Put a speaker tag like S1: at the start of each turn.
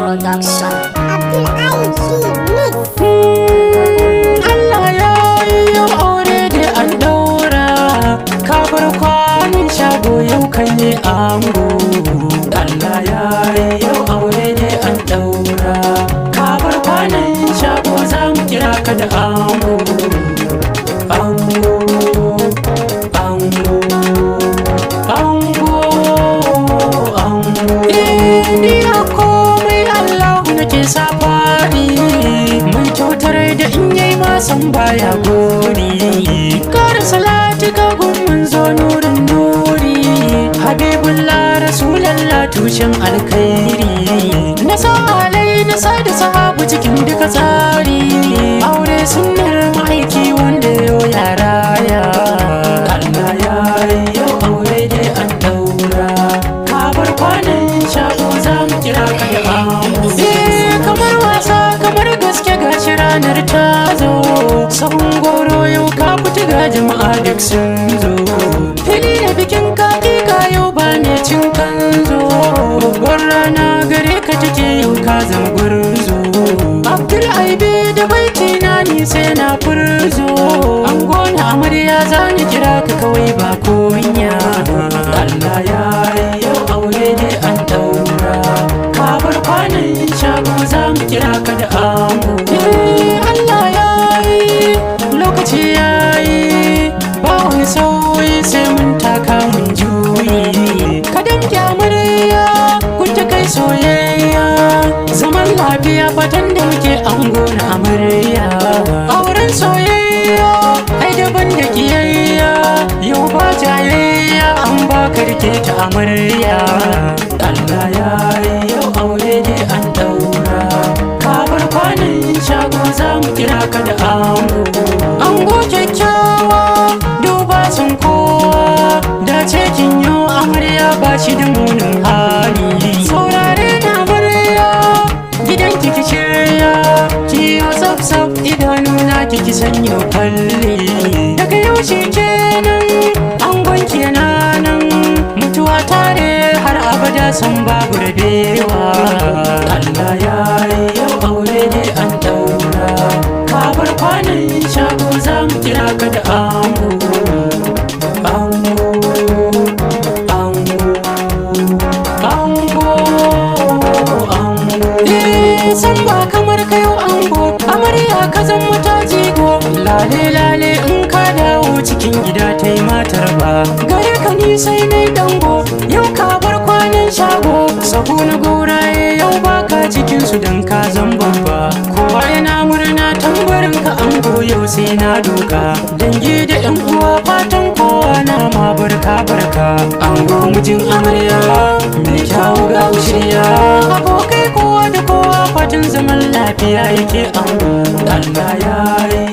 S1: Production. Abdul Aiki Mix.
S2: Allah ya yi yau aure da an daura, ka bar kwanin shago yau kan yi ango. Allah ya yi yau aure da an daura, ka bar kwanin shago za mu kira ka da ango. Ango, ango, ango, ango. Ni a komai Allah nake safari, mai kyautar da in yayi masan baya gori. Kar salati ka gun zo nurin nuri, Habibullah Rasulallah tushen alkhairi. Na sa alai na sa da sahabu cikin duka tsari, aure sunnar ma'aiki wanda yau ya raya. Allah ya yi yau aure dai an daura, ka bar kwanan shago za mu kira ka da ango. Kamar wasa kamar gaske gashi ranar ta zo, sahun goro yau ka fita ga jama'a duk sun zo. Fili da bikin ka yau ba ne cin kanzo, babbar rana gare ka take yau ka zama gurzo. Abdul Aibe da baiti na ni sai na furzo, an gona amarya za ni kira ka kawai ba kunya. Allah ya yi yau aure dai an daura, ka bar kwanan shago za mu kira ka da ango. Allah ya yi lokaci ya yi, ba wani sauyi sai mun taka mun juyi. Ka damke amarya kun ta kai soyayya, zaman lafiya fatan da muke ango na amarya. Auren soyayya ai daban da kiyayya, yau ba jayayya an ba karke ta amarya. Allah ya yi yau aure dai an daura, ka bar kwanan shago za mu kira ka da ango. Ango kyakkyawa duba sun kowa, da cikin yau amarya ba shi da munin hali. Saurare na amarya gidan kiki shirya, kiyo tsaf idanuna kiki sanya kalli. Daga yau shi kenan angon kenanan, mutuwa tare har abada san babu rabewa. Allah ya yi yau aure dai an daura, ka bar kwanan shago za mu kira ka da ango. Ango, ango, ango, ango. San ba kamar kayo ango, amarya ka zan mata jigo. Lale lale in ka dawo cikin gida ta yi matar ba, gare ka ni sai nai dango. Yau ka bar kwanan shago, sahu na gauraye yau baka cikinsu don ka zan babba. Kowa yana murna tambarin ka ango yau sai na doka, dangi da yan uwa fatan kowa na ma barka barka. Ango mijin amarya mai kyawu ga shirya, abokai kowa da kowa fatan zaman lafiya yake ango. Allah ya yi